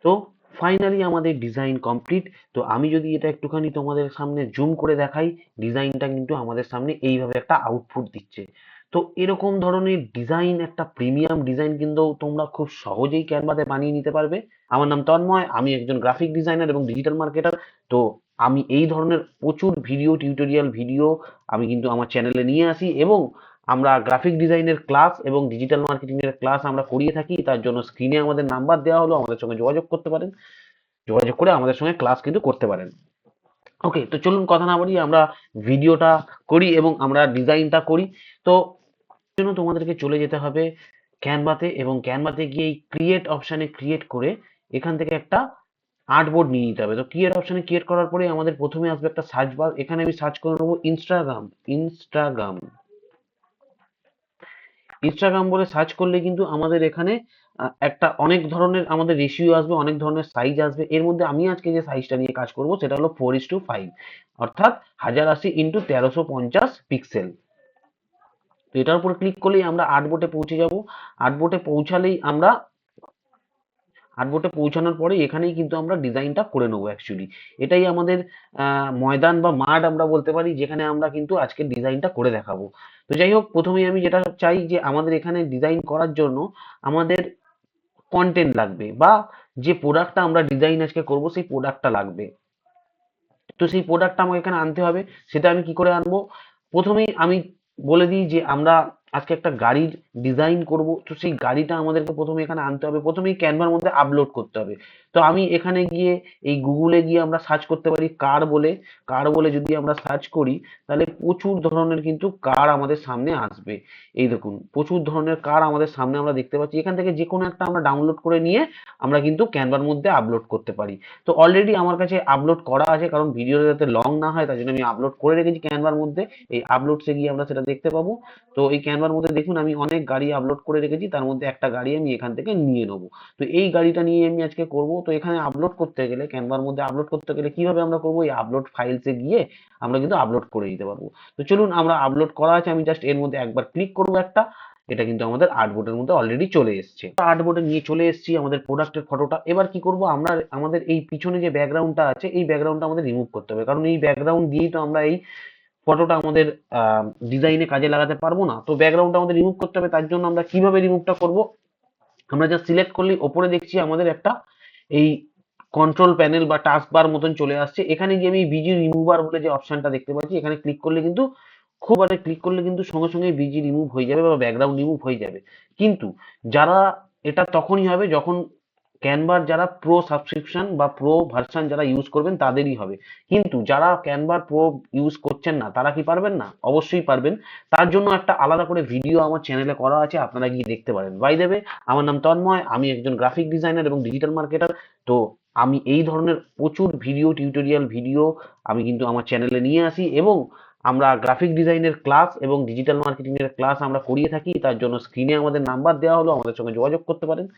তো ফাইনালি আমাদের design complete. তো আমি যদি এটা একটুখানি তোমাদের সামনে জুম করে দেখাই, ডিজাইনটা কিন্তু আমাদের সামনে এইভাবে একটা আউটপুট দিচ্ছে। তো এরকম ধরনের ডিজাইন, একটা প্রিমিয়াম ডিজাইন কিন্তু তোমরা খুব সহজেই ক্যানভাতে বানিয়ে নিতে পারবে। আমার নাম তন্ময়, আমি একজন গ্রাফিক ডিজাইনার এবং ডিজিটাল মার্কেটার। তো আমি এই ধরনের প্রচুর ভিডিও, টিউটোরিয়াল ভিডিও আমি কিন্তু আমার চ্যানেলে নিয়ে আসি, এবং আমরা গ্রাফিক ডিজাইনের ক্লাস এবং ডিজিটাল মার্কেটিং এর ক্লাস আমরা করিয়ে থাকি। তার জন্য স্ক্রিনে আমাদের নাম্বার দেওয়া হলো, আমাদের সঙ্গে যোগাযোগ করতে পারেন, যোগাযোগ করে আমাদের সঙ্গে ক্লাস কিন্তু করতে পারেন। ওকে, তো চলুন কথা না বাড়িয়ে আমরা ভিডিওটা করি এবং আমরা ডিজাইনটা করি। তো জন্য তোমাদেরকে চলে যেতে হবে ক্যানভাতে, এবং ক্যানভাতে গিয়ে এই ক্রিয়েট অপশানে ক্রিয়েট করে এখান থেকে একটা আর্টবোর্ড নিয়ে নিতে হবে। তো ক্রিয়েট অপশানে ক্রিয়েট করার পরে আমাদের প্রথমে আসবে একটা সার্চ বার। এখানে আমি সার্চ করে নেবো ইনস্টাগ্রাম। ইনস্টাগ্রাম ইনস্টাগ্রাম বলে সার্চ করলে কিন্তু আমাদের এখানে একটা অনেক ধরনের আমাদের রেশিও আসবে, অনেক ধরনের সাইজ আসবে। এর মধ্যে আমি আজকে যে সাইজটা নিয়ে কাজ করব সেটা হলো 4:5, অর্থাৎ 1080x1350 পিক্সেল। তো এটার উপর ক্লিক করলেই আমরা আর্টবোর্ডে পৌঁছে যাব। আর্টবোর্ডে পৌঁছালেই আমরা আর্টবোর্ডে পৌঁছানোর পরে এখানেই কিন্তু আমরা ডিজাইনটা করে নেবো অ্যাকচুয়ালি। এটাই আমাদের ময়দান বা মাঠ আমরা বলতে পারি, যেখানে আমরা কিন্তু আজকে ডিজাইনটা করে দেখাবো। তো যাই হোক, প্রথমেই আমি যেটা চাই যে আমাদের এখানে ডিজাইন করার জন্য আমাদের কন্টেন্ট লাগবে, বা যে প্রোডাক্টটা আমরা ডিজাইন আজকে করব সেই প্রোডাক্টটা লাগবে। তো সেই প্রোডাক্টটা আমাকে এখানে আনতে হবে। সেটা আমি কি করে আনবো? প্রথমেই আমি বলে দিই যে আমরা আজকে একটা গাড়ির ডিজাইন করব। তো সেই গাড়িটা আমাদেরকে প্রথমে এখানে আনতে হবে, প্রথমেই ক্যানভার মধ্যে আপলোড করতে হবে। তো আমি এখানে গিয়ে এই গুগলে গিয়ে আমরা সার্চ করতে পারি কার বলে। কার বলে যদি আমরা সার্চ করি, তাহলে প্রচুর ধরনের কিন্তু কার আমাদের সামনে আসবে। এই দেখুন, প্রচুর ধরনের কার আমাদের সামনে আমরা দেখতে পাচ্ছি। এখান থেকে যে কোনো একটা আমরা ডাউনলোড করে নিয়ে আমরা কিন্তু ক্যানভার মধ্যে আপলোড করতে পারি। তো অলরেডি আমার কাছে আপলোড করা আছে, কারণ ভিডিও যাতে লং না হয় তার জন্য আমি আপলোড করে রেখেছি ক্যানভার মধ্যে। এই আপলোডসে গিয়ে আমরা সেটা দেখতে পাবো। তো এই ক্যানভার মধ্যে দেখুন আমি অনেক গাড়ি আপলোড করে রেখেছি, তার মধ্যে একটা গাড়ি আমি এখান থেকে নিয়ে নেবো। তো এই গাড়িটা নিয়ে আমি আজকে করব। তো এখানে আপলোড করতে গেলে, ক্যানভার মধ্যে আপলোড করতে গেলে কিভাবে আমরা করবো? এই আপলোড ফাইলসে গিয়ে আমরা কিন্তু আপলোড করে দিতে পারবো। তো চলুন, আমরা আপলোড করা আছে, আমি জাস্ট এর মধ্যে একবার ক্লিক করবো একটা। এটা কিন্তু আমাদের আর্টবোর্ডের মধ্যে অলরেডি চলে এসেছে। আর্টবোর্ডে নিয়ে চলে এসেছি আমাদের প্রোডাক্টের ফটোটা। এবার কি করব? আমরা আমাদের এই পিছনে যে ব্যাকগ্রাউন্ডটা আছে এই ব্যাকগ্রাউন্ডটা আমাদের রিমুভ করতে হবে, কারণ এই ব্যাকগ্রাউন্ড দিয়েই তো আমরা এই ফটোটা আমাদের ডিজাইনে কাজে লাগাতে পারবো না। তো ব্যাকগ্রাউন্ডটা আমাদের রিমুভ করতে হবে। তার জন্য আমরা কিভাবে রিমুভটা করব? আমরা যা সিলেক্ট করলেই ওপরে দেখছি আমাদের একটা এই কন্ট্রোল প্যানেল বা টাস্ক বার মতন চলে আসছে। এখানে গিয়ে আমি বিজি রিমুভার বলে যে অপশনটা দেখতে পাচ্ছি, এখানে ক্লিক করলে কিন্তু ক্লিক করলে কিন্তু সঙ্গে সঙ্গে বিজি রিমুভ হয়ে যাবে বা ব্যাকগ্রাউন্ড রিমুভ হয়ে যাবে। কিন্তু যারা এটা তখনই হবে যখন ক্যানভার যারা প্রো সাবস্ক্রিপশন বা প্রো ভার্সন যারা ইউজ করবেন তাদেরই হবে। কিন্তু যারা ক্যানভার প্রো ইউজ করছেন না তারা কি পারবেন না? অবশ্যই পারবেন। তার জন্য একটা আলাদা করে ভিডিও আমার চ্যানেলে করা আছে, আপনারা গিয়ে দেখতে পারেন। বাই দ্য ওয়ে, আমার নাম তন্ময়, আমি একজন গ্রাফিক ডিজাইনার এবং ডিজিটাল মার্কেটার। তো আমি এই ধরনের প্রচুর ভিডিও, টিউটোরিয়াল ভিডিও আমি কিন্তু আমার চ্যানেলে নিয়ে আসি, এবং আমরা গ্রাফিক ডিজাইনের ক্লাস এবং ডিজিটাল মার্কেটিং এর ক্লাস আমরা করিয়ে থাকি। তার জন্য স্ক্রিনে আমাদের নাম্বার দেওয়া হলো, আমাদের সঙ্গে যোগাযোগ করতে পারেন,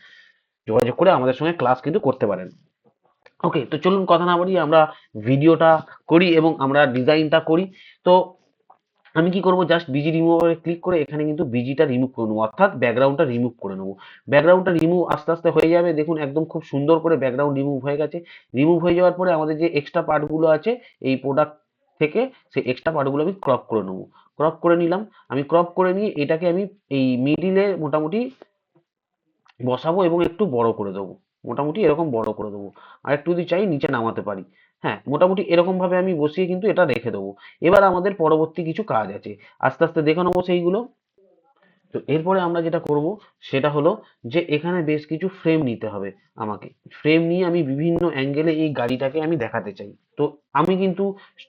যোগাযোগ করে আমাদের সঙ্গে ক্লাস কিন্তু করতে পারেন। ওকে, তো চলুন কথা না বাড়িয়ে আমরা ভিডিওটা করি এবং আমরা ডিজাইনটা করি। তো আমি কি করব? জাস্ট বিজি রিমুভারে ক্লিক করে এখানে কিন্তু বিজিটা রিমুভ করে নেবো, অর্থাৎ ব্যাকগ্রাউন্ডটা রিমুভ করে নেবো। ব্যাকগ্রাউন্ডটা রিমুভ আস্তে আস্তে হয়ে যাবে। দেখুন একদম খুব সুন্দর করে ব্যাকগ্রাউন্ড রিমুভ হয়ে গেছে। রিমুভ হয়ে যাওয়ার পরে আমাদের যে এক্সট্রা পার্টগুলো আছে এই প্রোডাক্ট থেকে, সেই এক্সট্রা পার্টগুলো আমি ক্রপ করে নেবো। ক্রপ করে নিলাম। আমি ক্রপ করে নিয়ে এটাকে আমি এই মিডিলে মোটামুটি বসাবো এবং একটু বড় করে দেবো। মোটামুটি এরকম বড় করে দেবো। আর একটু যদি চাই নিচে নামাতে পারি। হ্যাঁ, মোটামুটি এরকম ভাবে আমি বসিয়ে কিন্তু এটা রেখে দেবো। এবার আমাদের পরবর্তী কিছু কাজ আছে, আস্তে আস্তে দেখে নেবো সেইগুলো। তো এরপরে আমরা যেটা করব সেটা হলো যে এখানে বেশ কিছু ফ্রেম নিতে হবে আমাকে। ফ্রেম নিয়ে আমি বিভিন্ন অ্যাঙ্গেলে এই গাড়িটাকে আমি দেখাতে চাই। তো আমি কিন্তু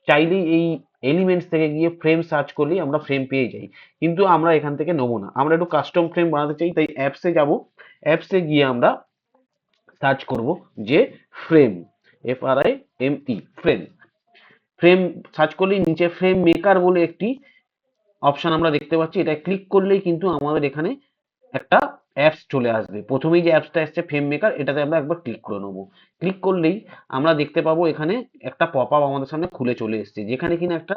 চাইলেই এই এলিমেন্টস থেকে গিয়ে ফ্রেম সার্চ করলেই আমরা ফ্রেম পেয়ে যাই। কিন্তু আমরা এখান থেকে নেবো না, আমরা একটু কাস্টম ফ্রেম বানাতে চাই। তাই অ্যাপসে যাব। অ্যাপসে গিয়ে আমরা সার্চ করব যে frame, FRIME, frame. Frame search করলেই নিচে ফ্রেম মেকার বলে একটি অপশন আমরা দেখতে পাচ্ছি। এটা ক্লিক করলেই কিন্তু আমাদের এখানে একটা অ্যাপস চলে আসবে। প্রথমেই যে অ্যাপসটা এসছে ফ্রেম মেকার, এটাতে আমরা একবার ক্লিক করে নেবো। ক্লিক করলেই আমরা দেখতে পাবো এখানে একটা পপ আপ আমাদের সামনে খুলে চলে এসছে, যেখানে কিনা একটা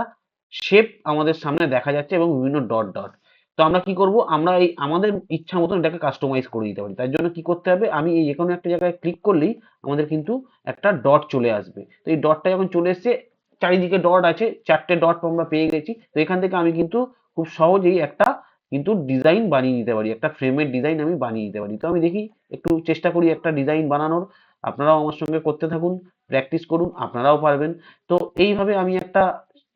শেপ আমাদের সামনে দেখা যাচ্ছে এবং বিভিন্ন ডট ডট। তো আমরা কি করব, আমরা এই আমাদের ইচ্ছা মতন এটাকে কাস্টমাইজ করে দিতে পারি। তার জন্য কি করতে হবে, আমি এই যে কোনো একটা জায়গায় ক্লিক করলেই আমাদের কিন্তু একটা ডট চলে আসবে। তো এই ডটটা যখন চলে এসছে, চারিদিকে ডট আছে, 4টে ডট আমরা পেয়ে গেছি। তো এখান থেকে আমি কিন্তু খুব সহজেই একটা কিন্তু ডিজাইন বানিয়ে নিতে পারি, একটা ফ্রেমের ডিজাইন আমি বানিয়ে নিতে পারি। তো আমি দেখি, একটু চেষ্টা করি একটা ডিজাইন বানানোর। আপনারাও আমার সঙ্গে করতে থাকুন, প্র্যাকটিস করুন, আপনারাও পারবেন। তো এইভাবে আমি একটা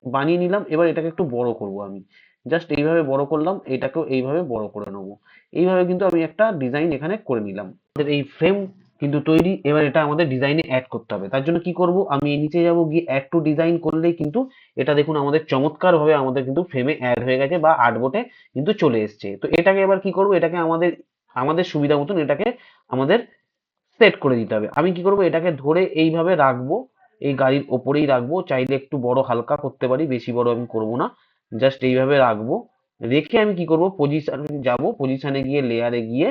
বানিয়ে নিলাম। এবার এটাকে একটু বড় করব আমি। জাস্ট এইভাবে বড় করলাম, এটাকেও এইভাবে বড় করে নেবো। এইভাবে কিন্তু আমি একটা ডিজাইন এখানে করে নিলাম। আমাদের এই ফ্রেম কিন্তু তৈরি। এবার এটা আমাদের ডিজাইনে অ্যাড করতে হবে। তার জন্য কি করব, আমি নিচে যাব, গিয়ে অ্যাড টু ডিজাইন করলেই কিন্তু এটা দেখুন আমাদের চমৎকার ভাবে আমাদের কিন্তু ফ্রেমে অ্যাড হয়ে গেছে বা আর্টবোর্ডে কিন্তু চলে এসছে। তো এটাকে এবার কি করব, এটাকে আমাদের আমাদের সুবিধা মতন এটাকে আমাদের সেট করে দিতে হবে। আমি কি করব, এটাকে ধরে এইভাবে রাখবো, এই গাড়ির ওপরেই রাখবো। চাইলে একটু বড় হালকা করতে পারি, বেশি বড় আমি করব না। জাস্ট এইভাবে রাখবো। রেখে আমি কি করব, পজিশনে যাব, পজিশনে গিয়ে লেয়ারে গিয়ে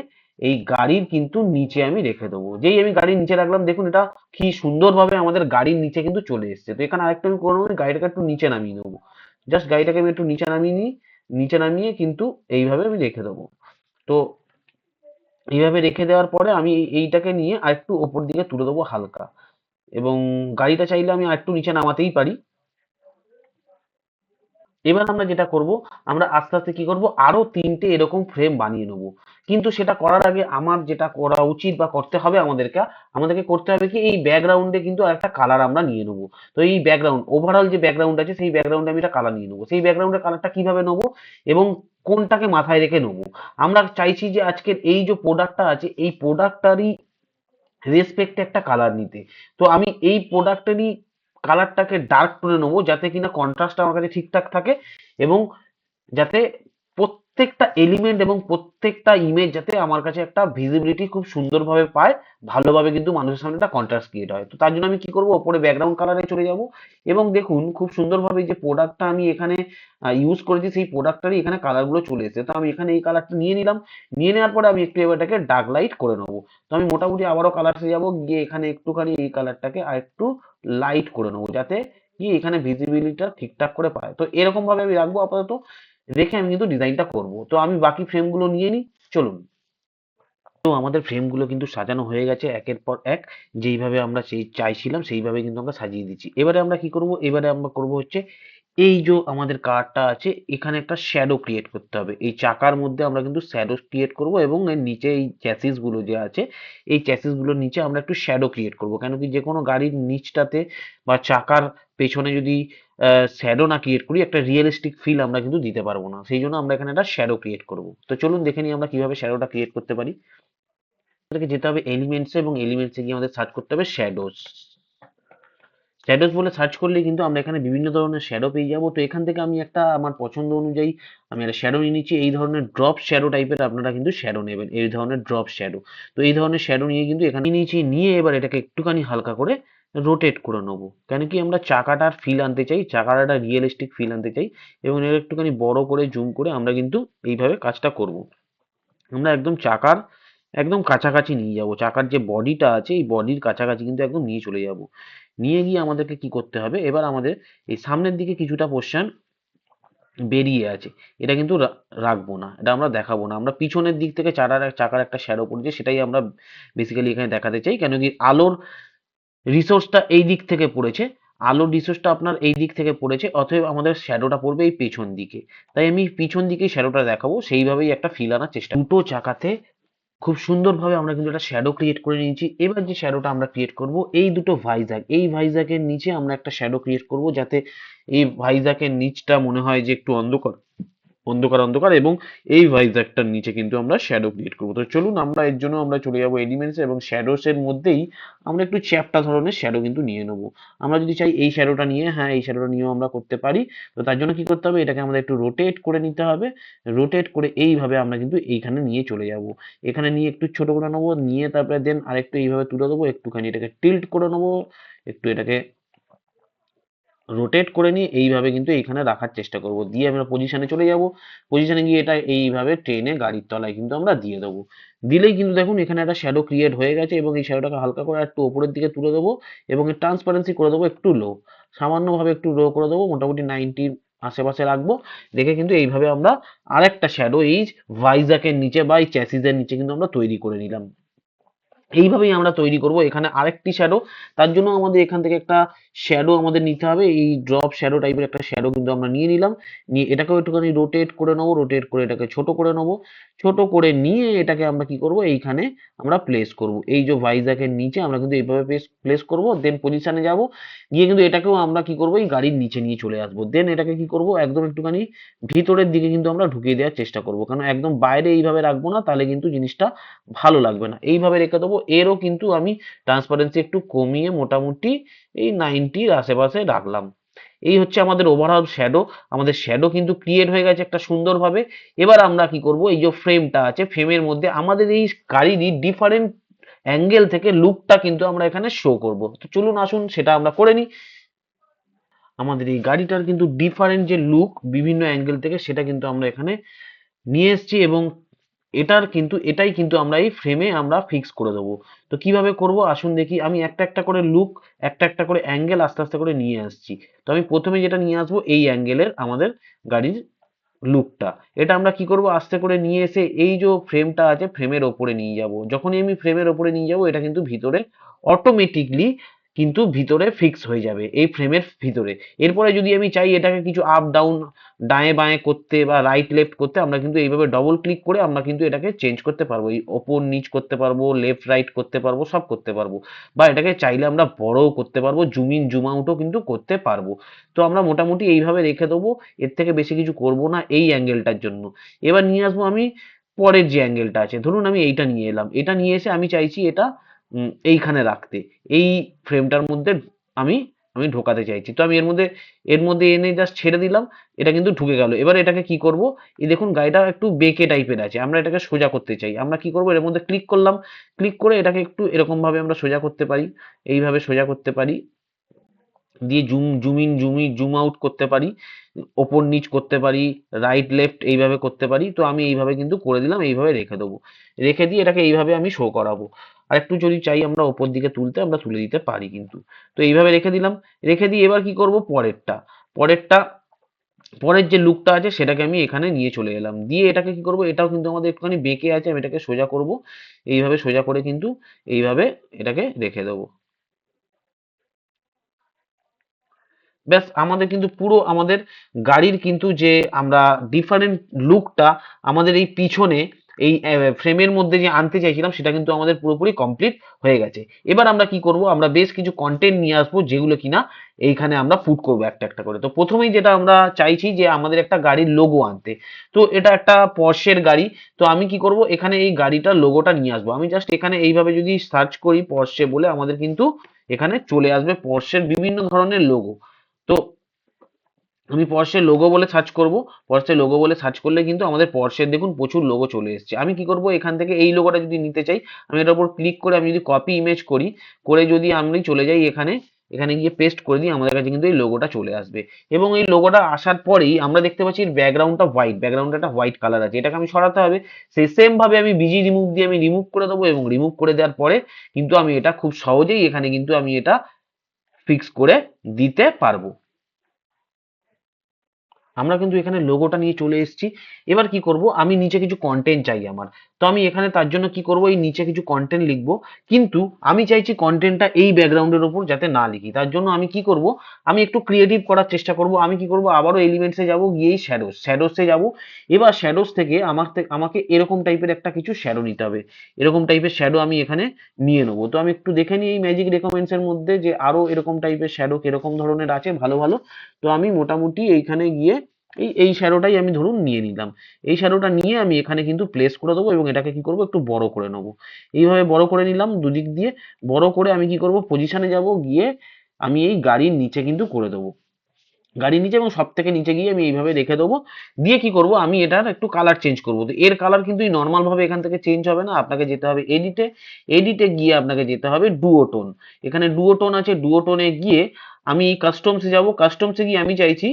এই গাড়ির কিন্তু নিচে আমি রেখে দেবো। যেই আমি গাড়ির নিচে রাখলাম, দেখুন এটা কি সুন্দরভাবে আমাদের গাড়ির নিচে কিন্তু চলে এসেছে। তো এখানে আরেকটা আমি করবো, গাড়িটাকে একটু নিচে নামিয়ে নেবো। জাস্ট গাড়িটাকে আমি একটু নিচে নামিয়ে নিই, নিচে নামিয়ে কিন্তু এইভাবে আমি রেখে দেবো। তো এইভাবে রেখে দেওয়ার পরে আমি এইটাকে নিয়ে আরেকটু ওপর দিকে তুলে দেবো হালকা, এবং গাড়িটা চাইলে আমি আরেকটু নিচে নামাতেই পারি। এবার আমরা যেটা করব, আমরা আস্তে আস্তে কি করব, আরো 3টে এরকম ফ্রেম বানিয়ে নেব। কিন্তু সেটা করার আগে আমার যেটা করা উচিত বা করতে হবে, আমাদেরকে করতে হবে কি, এই ব্যাকগ্রাউন্ডে কিন্তু একটা কালার আমরা নিয়ে নেব। তো এই ব্যাকগ্রাউন্ড, ওভারঅল যে ব্যাকগ্রাউন্ড আছে, সেই ব্যাকগ্রাউন্ডে আমি একটা কালার নিয়ে নেবো। সেই ব্যাকগ্রাউন্ডের কালারটা কিভাবে নেবো এবং কোনটাকে মাথায় রেখে নেবো, আমরা চাইছি যে আজকের এই যে প্রোডাক্টটা আছে, এই প্রোডাক্টটারই রেসপেক্টে একটা কালার নিতে। তো আমি এই প্রোডাক্টেরই কালারটাকে ডার্ক করে নেবো, যাতে কিনা কন্ট্রাস্ট আমার কাছে ঠিকঠাক থাকে, এবং যাতে প্রত্যেকটা এলিমেন্ট এবং প্রত্যেকটা ইমেজ যাতে আমার কাছে একটা ভিজিবিলিটি খুব সুন্দরভাবে পায়, ভালোভাবে কিন্তু মানুষের সামনে একটা কন্ট্রাস্ট ক্রিয়েট হয়। তো তার জন্য আমি কি করবো, ওপরে ব্যাকগ্রাউন্ড কালারে চলে যাব, এবং দেখুন খুব সুন্দরভাবে যে প্রোডাক্টটা আমি এখানে ইউজ করেছি, সেই প্রোডাক্টটারই এখানে কালারগুলো চলে এসেছে। তো আমি এখানে এই কালারটা নিয়ে নিলাম। নিয়ে নেওয়ার পরে আমি একটু এবারটাকে ডার্ক লাইট করে নেবো। তো আমি মোটামুটি আবারও কালারসে যাবো, গিয়ে এখানে একটুখানি এই কালারটাকে আর একটু লাইট করে নেবো, যাতে কি এখানে ভিজিবিলিটিটা ঠিকঠাক করে পায়। তো এরকম ভাবে আমি রাখবো আপাতত। রেখে আমি কিন্তু ডিজাইনটা করব। তো আমি বাকি ফ্রেমগুলো নিয়ে নিই, চলুন। তো আমাদের ফ্রেমগুলো কিন্তু সাজানো হয়ে গেছে একের পর এক। যেইভাবে আমরা সেই চাইছিলাম সেইভাবে কিন্তু আমরা সাজিয়ে দিচ্ছি। এবারে আমরা কি করব, এবারে আমরা করব হচ্ছে, এই যে আমাদের কারটা আছে, এখানে একটা শ্যাডো ক্রিয়েট করতে হবে। এই চাকার মধ্যে আমরা কিন্তু শ্যাডো ক্রিয়েট করব, এবং এর নিচে এই চ্যাসিস গুলো যে আছে, এই চ্যাসিস গুলোর নিচে আমরা একটু শ্যাডো ক্রিয়েট করব। কেন কি, যে কোনো গাড়ির নিচটাতে বা চাকার পেছনে যদি শ্যাডো না ক্রিয়েট করি, একটা রিয়েলিস্টিক ফিল আমরা কিন্তু দিতে পারবো না। সেই জন্য আমরা এখানে একটা শ্যাডো ক্রিয়েট করব। তো চলুন দেখে নিই আমরা কিভাবে শ্যাডোটা ক্রিয়েট করতে পারি। আমাদেরকে যেতে হবে এলিমেন্টস, এবং এলিমেন্টসে গিয়ে আমাদের সার্চ করতে হবে শ্যাডোস। শ্যাডোজ বলে সার্চ করলে কিন্তু আমরা এখানে বিভিন্ন ধরনের শ্যাডো পেয়ে যাবো। তো এখান থেকে আমি একটা আমার পছন্দ অনুযায়ী আমি একটা শ্যাডো নিয়ে নিচ্ছি। এই ধরনের ড্রপ শ্যাডো টাইপের আপনারা কিন্তু শ্যাডো নেবেন, এই ধরনের ড্রপ শ্যাডো। তো এই ধরনের শ্যাডো নিয়ে কিন্তু এখানে নিয়েছি, নিয়ে এবার এটাকে একটুখানি হালকা করে রোটেট করে নেবো। কেন কি, আমরা চাকাটার ফিল আনতে চাই, চাকার একটা রিয়েলিস্টিক ফিল আনতে চাই, এবং এর একটুখানি বড় করে জুম করে আমরা কিন্তু এইভাবে কাজটা করব। আমরা একদম চাকার একদম কাছাকাছি নিয়ে যাব, চাকার যে বডিটা আছে এই বডির কাছাকাছি কিন্তু একদম নিয়ে চলে যাব। নিয়ে গিয়ে আমাদেরকে কি করতে হবে, এবার আমাদের এই সামনের দিকে কিছুটা পোর্শন বেরিয়ে আছে, এটা কিন্তু রাখবো না, এটা আমরা দেখাবো না। আমরা পিছনের দিক থেকে চাকার একটা শ্যাডো পড়ছে, সেটাই আমরা বেসিক্যালি এখানে দেখাতে চাই। কেন কি, আলোর রিসোর্সটা এই দিক থেকে পড়েছে, আলোর রিসোর্সটা আপনার এই দিক থেকে পড়েছে, অতএব আমাদের শ্যাডোটা পড়বে এই পেছন দিকে। তাই আমি পিছন দিকেই শ্যাডোটা দেখাবো, সেইভাবেই একটা ফিল আনার চেষ্টা। দুটো চাকাতে খুব সুন্দরভাবে আমরা কিন্তু একটা শ্যাডো ক্রিয়েট করে নিয়েছি। এবার যে শ্যাডোটা আমরা ক্রিয়েট করব, এই দুটো ভাইজ্যাগ, এই ভাইজ্যাগের নিচে আমরা একটা শ্যাডো ক্রিয়েট করব, যাতে এই ভাইজ্যাগের নিচটা মনে হয় যে একটু অন্ধকার অন্ধকার অন্ধকার, এবং এই ভাইজ্যাগটার নিচে কিন্তু আমরা শ্যাডো ক্রিয়েট করবো। তো চলুন আমরা এর জন্য আমরা চলে যাবো এলিমেন্টস, এবং শ্যাডোস এর মধ্যেই আমরা একটু চ্যাপ্টা ধরনের শ্যাডো কিন্তু নিয়ে নেবো। আমরা যদি চাই এই শ্যাডোটা নিয়ে, হ্যাঁ এই শ্যাডোটা নিয়েও আমরা করতে পারি। তো তার জন্য কি করতে হবে, এটাকে আমাদের একটু রোটেট করে নিতে হবে। রোটেট করে এইভাবে আমরা কিন্তু এইখানে নিয়ে চলে যাব। এখানে নিয়ে একটু ছোট করে নেবো, নিয়ে তারপরে দেন আরেকটু এইভাবে তুলে দেবো, একটুখানি এটাকে টিল্ট করে নেবো, একটু এটাকে রোটেট করে নিয়ে এইভাবে কিন্তু এইখানে রাখার চেষ্টা করব। দিয়ে আমরা পজিশনে চলে যাব। পজিশনে গিয়ে এটা এইভাবে টেনে গাড়ির তলায় কিন্তু আমরা দিয়ে দেবো। দিলেই কিন্তু দেখুন এখানে একটা শ্যাডো ক্রিয়েট হয়ে গেছে, এবং এই শ্যাডোটাকে হালকা করে একটু উপরের দিকে তুলে দেবো, এবং এর ট্রান্সপারেন্সি করে দেবো একটু লো, সামান্যভাবে একটু লো করে দেবো, মোটামুটি 90 আশেপাশে রাখবো। রেখে কিন্তু এইভাবে আমরা আরেকটা শ্যাডো এই ভাইজাকের নিচে বা এই চ্যাসিসের নিচে কিন্তু আমরা তৈরি করে নিলাম। এইভাবেই আমরা তৈরি করব এখানে আরেকটি শ্যাডো। তার জন্য আমাদের এখান থেকে একটা শ্যাডো আমাদের নিতে হবে। এই ড্রপ শ্যাডো টাইপের একটা শ্যাডো কিন্তু আমরা নিয়ে নিলাম। নিয়ে এটাকেও একটুখানি রোটেট করে নেবো, রোটেট করে এটাকে ছোট করে নেবো। ছোট করে নিয়ে এটাকে আমরা কি করব, এইখানে আমরা প্লেস করব। এই যে ভাইজাকের নিচে আমরা কিন্তু এইভাবে প্লেস করব। দেন পজিশনে যাব, গিয়ে কিন্তু এটাকেও আমরা কি করব, এই গাড়ির নিচে নিয়ে চলে আসবো। দেন এটাকে কি করব, একদম একটুখানি ভিতরের দিকে কিন্তু আমরা ঢুকিয়ে দেওয়ার চেষ্টা করব, কারণ একদম বাইরে এইভাবে রাখবো না, তাহলে কিন্তু জিনিসটা ভালো লাগবে না। এইভাবে রেখে দেবো। এরও কিন্তু আমি ট্রান্সপারেন্সি একটু কমিয়ে মোটামুটি এই 90-র আশেপাশে রাখলাম। এই হচ্ছে আমাদের ওভারঅল শ্যাডো। আমাদের শ্যাডো কিন্তু ক্রিয়েট হয়ে গেছে একটা সুন্দরভাবে। এবার আমরা কি করব, এই যে ফ্রেমটা আছে, ফ্রেমের মধ্যে আমাদের এই গাড়িরই ডিফারেন্ট অ্যাঙ্গেল থেকে লুকটা কিন্তু আমরা এখানে শো করব। তো চলুন আসুন সেটা আমরা করে নিই। আমাদের এই গাড়িটার কিন্তু ডিফারেন্ট যে লুক বিভিন্ন অ্যাঙ্গেল থেকে, সেটা কিন্তু আমরা এখানে নিয়ে এসেছি, এবং এটাই কিন্তু আমরা এই ফ্রেমে আমরা ফিক্স করে দেবো। তো কিভাবে করব আসুন দেখি। আমি একটা একটা করে লুক, একটা একটা করে অ্যাঙ্গেল আস্তে আস্তে করে নিয়ে আসছি। তো আমি প্রথমে যেটা নিয়ে আসবো, এই অ্যাঙ্গেলের আমাদের গাড়ির লুকটা। এটা আমরা কি করব, আস্তে করে নিয়ে এসে এই যে ফ্রেমটা আছে ফ্রেমের ওপরে নিয়ে যাব। যখনই আমি ফ্রেমের ওপরে নিয়ে যাব, এটা কিন্তু ভিতরে অটোমেটিকলি কিন্তু ভিতরে ফিক্স হয়ে যাবে এই ফ্রেমের ভিতরে। এরপরে যদি আমি চাই এটাকে কিছু আপ ডাউন, ডায়ে বাঁয়ে করতে বা রাইট লেফট করতে, আমরা কিন্তু এইভাবে ডবল ক্লিক করে আমরা কিন্তু এটাকে চেঞ্জ করতে পারবো। এই ওপর নিচ করতে পারবো, লেফট রাইট করতে পারবো, সব করতে পারবো। বা এটাকে চাইলে আমরা বড়ও করতে পারবো, জুম ইন জুম আউটও কিন্তু করতে পারবো। তো আমরা মোটামুটি এইভাবে রেখে দেবো। এর থেকে বেশি কিছু করব না এই অ্যাঙ্গেলটার জন্য। এবার নিয়ে আসবো আমি পরের যে অ্যাঙ্গেলটা আছে। ধরুন আমি এইটা নিয়ে এলাম, এটা নিয়ে এসে আমি চাইছি এটা এইখানে রাখতে, এই ফ্রেমটার মধ্যে আমি আমি ঢোকাতে চাইছি। তো আমি এর মধ্যে এনে জাস্ট ছেড়ে দিলাম, এটা কিন্তু ঢুকে গেল। এবার এটাকে কি করব, এই দেখুন গাড়িটা একটু বেঁকে টাইপের আছে, আমরা এটাকে সোজা করতে চাই। আমরা কি করব, এর মধ্যে ক্লিক করলাম, ক্লিক করে এটাকে একটু এরকম ভাবে আমরা সোজা করতে পারি, এইভাবে সোজা করতে পারি। দিয়ে জুম ইন জুম আউট করতে পারি, ওপর নিচ করতে পারি, রাইট লেফট এইভাবে করতে পারি। তো আমি এইভাবে কিন্তু করে দিলাম, এইভাবে রেখে দেবো। রেখে দিয়ে এটাকে এইভাবে আমি শো করাবো। আর একটু যদি চাই আমরা ওপর দিকে তুলতে, আমরা তুলে দিতে পারি কিন্তু। তো এইভাবে রেখে দিলাম। রেখে দিয়ে এবার কি করব, পরেরটা পরের যে লুকটা আছে সেটাকে আমি এখানে নিয়ে চলে এলাম। দিয়ে এটাকে কি করব, এটাও কিন্তু আমাদের একটুখানি বেঁকে আছে, আমি এটাকে সোজা করব। এইভাবে সোজা করে কিন্তু এইভাবে এটাকে রেখে দেবো। ব্যাস আমাদের কিন্তু পুরো আমাদের গাড়ির কিন্তু যে আমরা ডিফারেন্ট লুকটা আমাদের এই পিছনে এই ফ্রেমের মধ্যে যে আনতে চাইছিলাম, সেটা কিন্তু আমাদের পুরোপুরি কমপ্লিট হয়ে গেছে। এবার আমরা কি করব, আমরা বেশ কিছু কন্টেন্ট নিয়ে আসবো, যেগুলো কিনা এইখানে আমরা পুট করবো একটা একটা করে। তো প্রথমেই যেটা আমরা চাইছি যে আমাদের একটা গাড়ির লোগো আনতে। তো এটা একটা পর্শের গাড়ি। তো আমি কি করব, এখানে এই গাড়িটার লোগোটা নিয়ে আসবো। আমি জাস্ট এখানে এইভাবে যদি সার্চ করি পর্শে বলে, আমাদের কিন্তু এখানে চলে আসবে পর্শের বিভিন্ন ধরনের লোগো। তো আমি পর্সের লোগো বলে সার্চ করব। পর্সের লোগো বলে সার্চ করলে কিন্তু আমাদের পর্সের দেখুন প্রচুর লোগো চলে এসেছে। আমি কি করব, এখান থেকে এই লোগোটা যদি নিতে চাই, আমি এটার উপর ক্লিক করে আমি যদি কপি ইমেজ করি, করে যদি আমি চলে যাই এখানে, এখানে গিয়ে পেস্ট করে দিই, আমাদের কাছে কিন্তু এই লোগোটা চলে আসবে। এবং এই লোগোটা আসার পরেই আমরা দেখতে পাচ্ছি এর ব্যাকগ্রাউন্ডটা হোয়াইট, ব্যাকগ্রাউন্ডটা একটা হোয়াইট কালার আছে, এটাকে আমি সরাতে হবে। সেই সেম ভাবে আমি বিজি রিমুভ দিয়ে আমি রিমুভ করে দেবো, এবং রিমুভ করে দেওয়ার পরে কিন্তু আমি এটা খুব সহজেই এখানে কিন্তু আমি এটা ফিক্স করে দিতে পারবো। আমরা কিন্তু এখানে লোগোটা নিয়ে চলে এসেছি। এবার কি করব, আমি নিচে কিছু কন্টেন্ট চাই আমার। তো আমি এখানে তার জন্য কি করব, এই নিচে কিছু কন্টেন্ট লিখবো। কিন্তু আমি চাইছি কন্টেন্টটা এই ব্যাকগ্রাউন্ডের উপর যাতে না লিখি। তার জন্য আমি কি করব, আমি একটু ক্রিয়েটিভ করার চেষ্টা করব। আমি কি করব, আবারও এলিমেন্টসে যাব, গিয়েই শ্যাডোসে যাব। এবার শ্যাডোস থেকে আমাকে এরকম টাইপের একটা কিছু শ্যাডো নিতে হবে। এরকম টাইপের শ্যাডো আমি এখানে নিয়ে নেবো। তো আমি একটু দেখে নিই এই ম্যাজিক রেকমেন্ডস এর মধ্যে যে আরো এরকম টাইপের শ্যাডো কিরকম ধরনের আছে ভালো ভালো। তো আমি মোটামুটি এইখানে গিয়ে এই শ্যাডোটাই আমি ধরুন নিয়ে নিলাম। এই শ্যাডোটা নিয়ে আমি এখানে কিন্তু প্লেস করে দেবো, এবং এটাকে কি করব, একটু বড় করে নেবো। এইভাবে বড় করে নিলাম দুদিক দিয়ে। বড় করে আমি কি করব, পজিশনে যাব, গিয়ে আমি এই গাড়ির নিচে কিন্তু করে দেবো। গাড়ির নিচে এবং সব থেকে নিচে গিয়ে আমি এইভাবে রেখে দেবো। দিয়ে কি করব, আমি এটার একটু কালার চেঞ্জ করব। তো এর কালার কিন্তু নর্মাল ভাবে এখান থেকে চেঞ্জ হবে না, আপনাকে যেতে হবে এডিটে। এডিটে গিয়ে আপনাকে যেতে হবে ডুওটোন। এখানে ডুওটোন আছে, ডুওটোনে গিয়ে আমি কাস্টমসে যাব। কাস্টমসে গিয়ে আমি চাইছি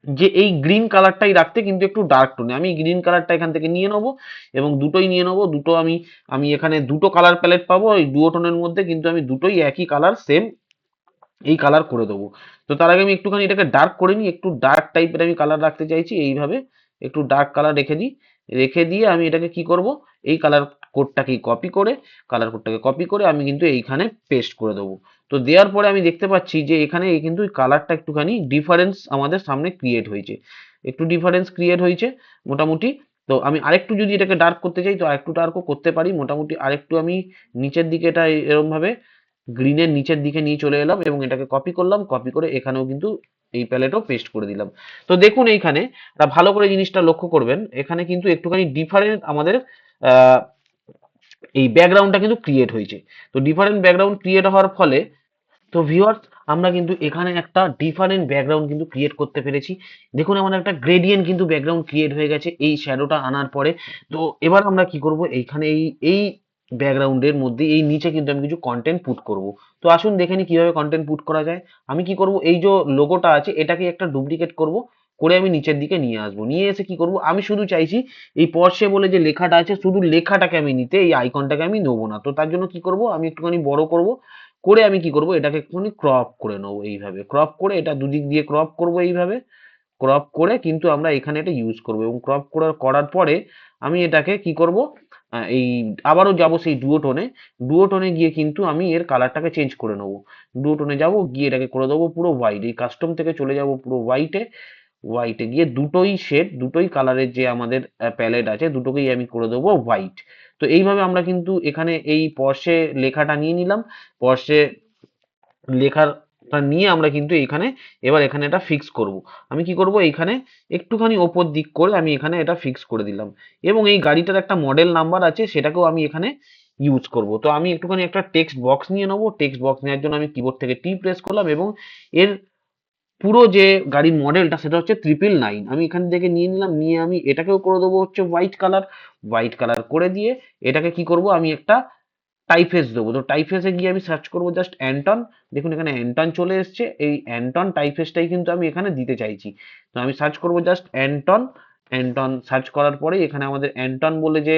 যে এই গ্রিন কালারটাই রাখতে, কিন্তু একটু ডার্ক টোনে। আমি গ্রিন কালারটা এখান থেকে নিয়ে নেবো, এবং দুটোই নিয়ে নেবো। দুটো আমি আমি এখানে দুটো কালার প্যালেট পাবো এই ডুও টোনের মধ্যে, কিন্তু আমি দুটোই একই কালার সেম এই কালার করে দেবো। তো তার আগে আমি একটুখানি এটাকে ডার্ক করে নিই, একটু ডার্ক টাইপের আমি কালার রাখতে চাইছি, এইভাবে একটু ডার্ক কালার রেখে দিই। রেখে দিয়ে আমি এটাকে কি করব, এই কালার কোডটাকে কপি করে, কালার কোডটাকে কপি করে আমি কিন্তু এইখানে পেস্ট করে দেবো। তো দেওয়ার পরে আমি দেখতে পাচ্ছি যে এখানে এই কিন্তু কালারটা একটুখানি ডিফারেন্স আমাদের সামনে ক্রিয়েট হয়েছে, একটু ডিফারেন্স ক্রিয়েট হয়েছে মোটামুটি। তো আমি আরেকটু যদি এটাকে ডার্ক করতে চাই তো আরেকটু ডার্কও করতে পারি, মোটামুটি আরেকটু আমি নিচের দিকে এটা এরকম ভাবে গ্রিনের নিচের দিকে নিয়ে চলে এলাম এবং এটাকে কপি করলাম, কপি করে এখানেও কিন্তু এই প্যালেটও পেস্ট করে দিলাম। তো দেখুন এইখানে ভালো করে জিনিসটা লক্ষ্য করবেন, এখানে কিন্তু একটুখানি ডিফারেন্ট আমাদের আহ, এই ব্যাকগ্রাউন্ডটা কিন্তু ক্রিয়েট হয়েছে। তো ডিফারেন্ট ব্যাকগ্রাউন্ড ক্রিয়েট হওয়ার ফলে, তো ভিউয়ার্স, আমরা কিন্তু এখানে একটা ডিফারেন্ট ব্যাকগ্রাউন্ড কিন্তু ক্রিয়েট করতে পেরেছি। দেখুন আমাদের একটা গ্রেডিয়েন্ট কিন্তু ব্যাকগ্রাউন্ড ক্রিয়েট হয়ে গেছে এই শ্যাডোটা আনার পরে। তো এবার আমরা কি করব, এইখানে এই এই ব্যাকগ্রাউন্ডের মধ্যে এই নিচে কিন্তু আমি কিছু কন্টেন্ট পুট করব। তো আসুন দেখে নিই কিভাবে কন্টেন্ট পুট করা যায়। আমি কি করব, এই যে লোগোটা আছে এটাকে একটা ডুপ্লিকেট করব, করে আমি নিচের দিকে নিয়ে আসবো। নিয়ে এসে কি করব, আমি শুধু চাইছি এই পর্শে বলে যে লেখাটা আছে শুধু লেখাটাকে আমি নিতে, এই আইকনটাকে আমি নেবো না। তো তার জন্য কি করব, আমি একটুখানি বড় করব, করে আমি কি করব, এটাকে একটুখানি ক্রপ করে নেবো। এইভাবে ক্রপ করে এটা দুদিক দিয়ে ক্রপ করব, এইভাবে ক্রপ করে কিন্তু আমরা এখানে এটা ইউজ করব। এবং ক্রপ করার পরে আমি এটাকে কি করব, এই আবারও যাব সেই ডুওটোনে, ডুওটোনে গিয়ে কিন্তু আমি এর কালারটাকে চেঞ্জ করে নেবো। ডুওটোনে যাব, গিয়ে এটাকে করে দেবো পুরো হোয়াইট, এই কাস্টম থেকে চলে যাব পুরো হোয়াইটে। হোয়াইটে গিয়ে দুটোই শেড, দুটোই কালারের যে আমাদের প্যালেট আছে দুটোকেই আমি করে দেবো হোয়াইট। তো এইভাবে আমরা কিন্তু এখানে এই পর্শে লেখাটা নিয়ে নিলাম। পর্শে লেখাটা নিয়ে আমরা কিন্তু এইখানে এবার এখানে এটা ফিক্স করব। আমি কি করব, এইখানে একটুখানি ওপর দিক করে আমি এখানে এটা ফিক্স করে দিলাম। এবং এই গাড়িটার একটা মডেল নাম্বার আছে সেটাকেও আমি এখানে ইউজ করব। তো আমি একটুখানি একটা টেক্সট বক্স নিয়ে নেবো, টেক্সট বক্স নেওয়ার জন্য আমি কিবোর্ড থেকে টি প্রেস করলাম এবং এর পুরো যে গাড়ির মডেলটা সেটা হচ্ছে 999, আমি এখান থেকে নিয়ে নিলাম। নিয়ে আমি এটাকেও করে দেবো হচ্ছে হোয়াইট কালার। হোয়াইট কালার করে দিয়ে এটাকে কি করব, আমি একটা টাইফেস দেবো। তো টাইফেসে গিয়ে আমি সার্চ করবো জাস্ট অ্যান্টন। দেখুন এখানে অ্যান্টন চলে এসছে, এই অ্যান্টন টাইফেসটাই কিন্তু আমি এখানে দিতে চাইছি। তো আমি সার্চ করবো জাস্ট অ্যান্টন। অ্যান্টন সার্চ করার পরে এখানে আমাদের অ্যান্টন বলে যে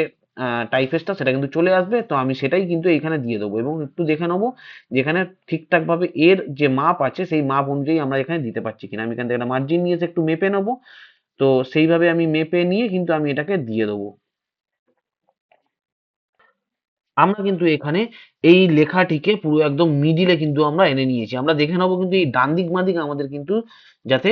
টাইফেসটা সেটা কিন্তু চলে আসবে। তো আমি সেটাই কিন্তু এখানে দিয়ে দেবো এবং একটু দেখে নেবো যেখানে ঠিকঠাক ভাবে এর যে মাপ আছে সেই মাপ অনুযায়ী আমরা এখানে দিতে পারছি কিনা। আমি এখান থেকে একটা মার্জিন নিয়ে এসে একটু মেপে নেবো। তো সেইভাবে আমি মেপে নিয়ে কিন্তু আমি এটাকে দিয়ে দেবো। আমরা কিন্তু এখানে এই লেখাটিকে পুরো একদম মিডিলে কিন্তু আমরা এনে নিয়েছি। আমরা দেখে নেবো কিন্তু এই ডান দিক বাঁ দিক আমাদের কিন্তু যাতে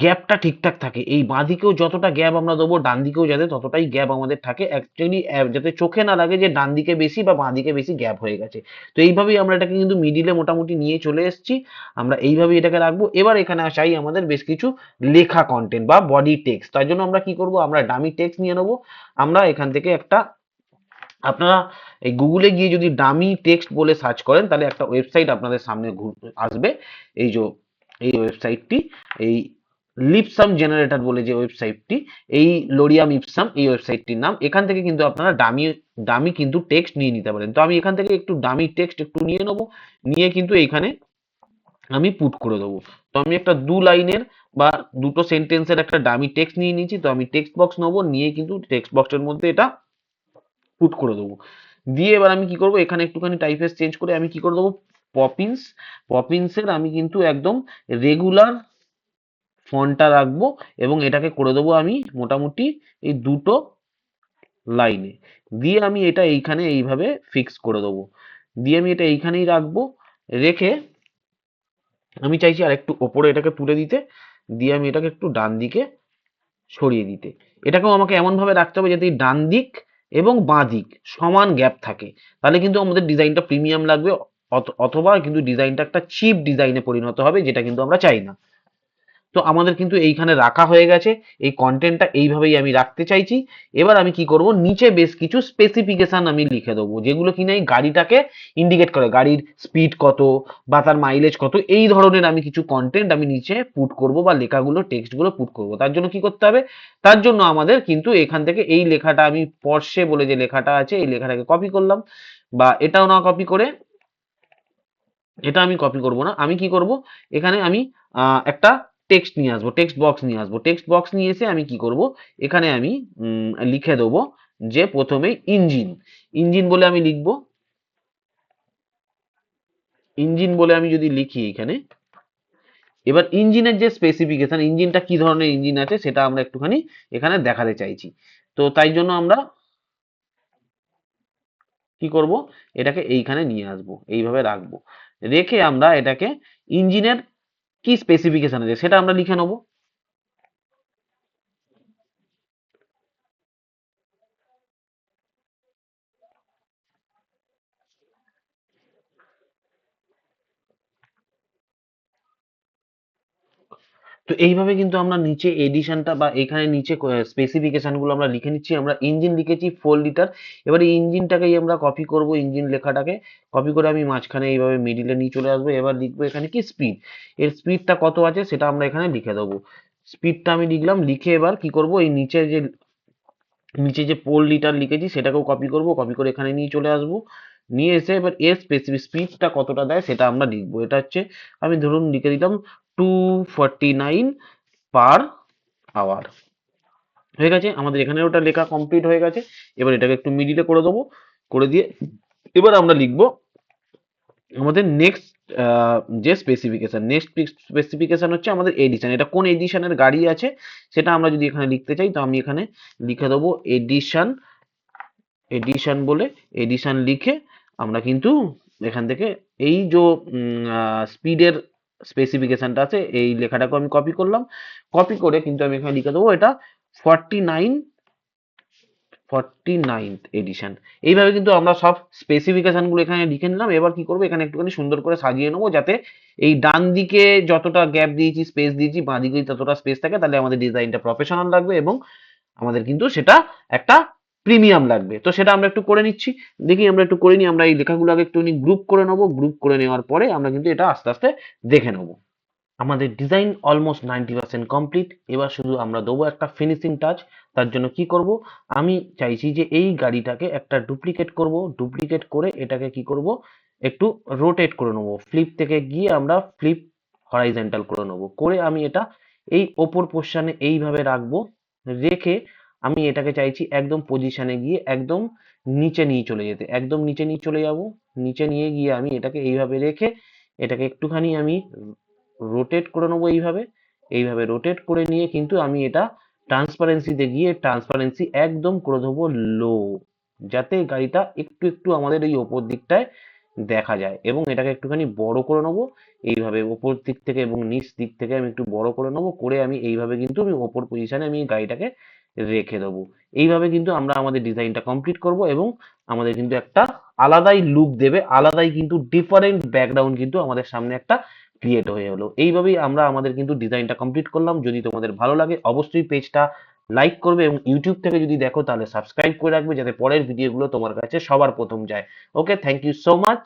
গ্যাপটা ঠিকঠাক থাকে। এই বাঁ দিকেও যতটা গ্যাপ আমরা দেবো ডান দিকেও যাতে ততটাই গ্যাপ আমাদের থাকে, অ্যাকচুয়ালি যাতে চোখে না লাগে যে ডান দিকে বেশি বা বাঁ দিকে বেশি গ্যাপ হয়ে গেছে। তো এইভাবেই আমরা এটাকে কিন্তু মিডিলে মোটামুটি নিয়ে চলে এসেছি। আমরা এইভাবেই এটাকে রাখবো। এবার এখানে চাই আমাদের বেশ কিছু লেখা কন্টেন্ট বা বডি টেক্সট। তার জন্য আমরা কি করব, আমরা ডামি টেক্সট নিয়ে নেবো। আমরা এখান থেকে একটা, আপনারা এই গুগলে গিয়ে যদি ডামি টেক্সট বলে সার্চ করেন তাহলে একটা ওয়েবসাইট আপনাদের সামনে আসবে। এই যে এই ওয়েবসাইটটি, এই লিপসাম জেনারেটর বলে যে ওয়েবসাইটটি, এই লোরিয়াম ইপসাম এই ওয়েবসাইটটির নাম। এখান থেকে কিন্তু আপনারা ডামি ডামি কিন্তু টেক্সট নিয়ে নিতে পারেন। তো আমি এখান থেকে একটু ডামি টেক্সট একটু নিয়ে নেবো, নিয়ে কিন্তু এইখানে আমি পুট করে দেবো। তো আমি একটা 2 লাইনের বা দুটো সেন্টেন্সের একটা ডামি টেক্সট নিয়ে নিয়েছি। তো আমি টেক্সট বক্স নেবো, নিয়ে কিন্তু টেক্সট বক্সের মধ্যে এটা পুট করে দেবো। দিয়ে এবার আমি কি করব, এখানে একটুখানি টাইপফেস চেঞ্জ করে আমি কি করে দেবো, পপিন্স। পপিন্সের আমি কিন্তু একদম রেগুলার ফন্টটা রাখবো এবং এটাকে করে দেবো আমি মোটামুটি এই 2 লাইনে। দিয়ে আমি এটা এইখানে এইভাবে ফিক্স করে দেবো। দিয়ে আমি এটা এইখানেই রাখবো। রেখে আমি চাইছি আর একটু ওপরে এটাকে তুলে দিতে। দিয়ে আমি এটাকে একটু ডান দিকে সরিয়ে দিতে। এটাকেও আমাকে এমন ভাবে রাখতে হবে যাতে এই ডান দিক এবং বাঁ দিক সমান গ্যাপ থাকে। তাহলে কিন্তু আমাদের ডিজাইনটা প্রিমিয়াম লাগবে। অথবা কিন্তু ডিজাইনটা একটা চিপ ডিজাইনে পরিণত হবে, যেটা কিন্তু আমরা চাই না। তো আমাদের কিন্তু এইখানে রাখা হয়ে গেছে। এই কন্টেন্টটা এইভাবেই আমি রাখতে চাইছি। এবার আমি কি করব, নিচে বেশ কিছু স্পেসিফিকেশন আমি লিখে দেবো যেগুলো কিনা এই গাড়িটাকে ইন্ডিকেট করে, গাড়ির স্পিড কত বা তার মাইলেজ কত, এই ধরনের আমি কিছু কন্টেন্ট আমি নিচে পুট করব বা লেখাগুলো টেক্সটগুলো পুট করব। তার জন্য কি করতে হবে, তার জন্য আমাদের কিন্তু এখান থেকে এই লেখাটা আমি পর্শে বলে যে লেখাটা আছে এই লেখাটাকে কপি করলাম। বা এটাও না কপি করে, এটা আমি কপি করব না, আমি কি করব, এখানে আমি একটা টেক্সট নিয়ে আসবো, টেক্সট বক্স নিয়ে আসবো। টেক্সট বক্স নিয়ে এসে আমি কি করব, এখানে আমি লিখে দেবো যে প্রথমে ইঞ্জিন, ইঞ্জিন বলে আমি লিখবো। ইঞ্জিন বলে আমি যদি লিখি এখানে, এবার ইঞ্জিনের যে স্পেসিফিকেশন, ইঞ্জিনটা কি ধরনের ইঞ্জিন আছে সেটা আমরা একটুখানি এখানে দেখাতে চাইছি। তো তাই জন্য আমরা কি করব, এটাকে এইখানে নিয়ে আসবো, এইভাবে রাখবো, রেখে আমরা এটাকে ইঞ্জিনের কি স্পেসিফিকেশন আছে সেটা আমরা লিখে নেবো। তো এইভাবে কিন্তু আমরা নিচে এডিশনটা বা এখানে নিচে স্পেসিফিকেশন গুলো আমরা লিখে নিচ্ছি। আমরা ইঞ্জিন লিখেছি 4 লিটার। এবারে ইঞ্জিনটাকেই আমরা কপি করব, ইঞ্জিন লেখাটাকে কপি করে আমি মাঝখানে এইভাবে মিডিলে নিয়ে চলে আসবো। এবার লিখবো এখানে কি স্পিড, এর স্পিডটা কত আছে সেটা আমরা এখানে লিখে দেবো। স্পিডটা আমি লিখলাম, লিখে এবার কি করব, এই নিচে যে 4 লিটার লিখেছি সেটাকেও কপি করব, কপি করে এখানে নিয়ে চলে আসবো। নিয়ে এসে এবার এর স্পেসিফিক স্পিডটা কতটা দেয় সেটা আমরা লিখবো। এটা হচ্ছে, আমি ধরুন লিখে দিলাম 249 পার আওয়ার। হয়ে গেছে, আমাদের এখানে ওটা লেখা কমপ্লিট হয়ে গেছে। এবার এটাকে একটু মিডিলে করে দেবো, করে দিয়ে এবার আমরা লিখবো আমাদের নেক্সট যে স্পেসিফিকেশন হচ্ছে আমাদের এডিশন। এটা কোন এডিশনের গাড়ি আছে সেটা আমরা যদি এখানে লিখতে চাই, তো আমি এখানে লিখে দেবো এডিশন। এডিশন বলে এডিশন লিখে আমরা কিন্তু এখান থেকে এই যে স্পিডের স্পেসিফিকেশনটা আছে এই লেখাটাকে আমি কপি করলাম। কপি করে কিন্তু আমি এখানে লিখে দেবো এটা 49 49th এডিশন। এইভাবে কিন্তু আমরা সব স্পেসিফিকেশন গুলো এখানে লিখে নিলাম। এবার কি করবো, এখানে একটুখানি সুন্দর করে সাজিয়ে নেবো যাতে এই ডান দিকে যতটা গ্যাপ দিয়েছি, স্পেস দিয়েছি, বাঁ দিকে ততটা স্পেস থাকে, তাহলে আমাদের ডিজাইনটা প্রফেশনাল লাগবে এবং আমাদের কিন্তু সেটা একটা প্রিমিয়াম লাগবে। তো সেটা আমরা একটু করে নিচ্ছি, দেখি আমরা একটু করে নিই। আমরা এই লেখাগুলো আগে একটু গ্রুপ করে নেবো, গ্রুপ করে নেওয়ার পরে আমরা কিন্তু এটা আস্তে আস্তে দেখে নেবো। আমাদের ডিজাইন অলমোস্ট 90% কমপ্লিট। এবার শুধু আমরা দেবো একটা ফিনিশিং টাচ। তার জন্য কি করব, আমি চাইছি যে এই গাড়িটাকে একটা ডুপ্লিকেট করব। ডুপ্লিকেট করে এটাকে কি করব, একটু রোটেট করে নেবো। ফ্লিপ থেকে গিয়ে আমরা ফ্লিপ হরাইজন্টাল করে নেবো। করে আমি এটা এই ওপর পোর্শনে এইভাবে রাখবো। রেখে আমি এটাকে চাইছি একদম পজিশনে গিয়ে একদম নিচে নিয়ে চলে যেতে, একদম নিচে নিয়ে চলে যাব। নিচে নিয়ে গিয়ে আমি এটাকে এইভাবে রেখে এটাকে একটুখানি আমি রোটেট করে নেবো এইভাবে। এইভাবে রোটেট করে নিয়ে কিন্তু আমি এটা ট্রান্সপারেন্সিতে গিয়ে ট্রান্সপারেন্সি একদম করে দেবো লো, যাতে গাড়িটা একটু একটু আমাদের এই ওপর দিকটায় দেখা যায়। এবং এটাকে একটুখানি বড় করে নেবো এইভাবে, ওপর দিক থেকে এবং নিচ দিক থেকে আমি একটু বড় করে নেবো। করে আমি এইভাবে কিন্তু আমি ওপর পজিশনে আমি গাড়িটাকে রেখে দেবো। এইভাবে কিন্তু আমরা আমাদের ডিজাইনটা কমপ্লিট করব এবং আমাদের কিন্তু একটা আলাদাই লুক দেবে, আলাদাই কিন্তু ডিফারেন্ট ব্যাকগ্রাউন্ড কিন্তু আমাদের সামনে একটা ক্রিয়েট হয়ে হলো। এইভাবেই আমরা আমাদের কিন্তু ডিজাইনটা কমপ্লিট করলাম। যদি তোমাদের ভালো লাগে অবশ্যই পেজটা লাইক করবে এবং ইউটিউব থেকে যদি দেখো তাহলে সাবস্ক্রাইব করে রাখবে যাতে পরের ভিডিওগুলো তোমার কাছে সবার প্রথম যায়। ওকে, থ্যাংক ইউ সো মাচ।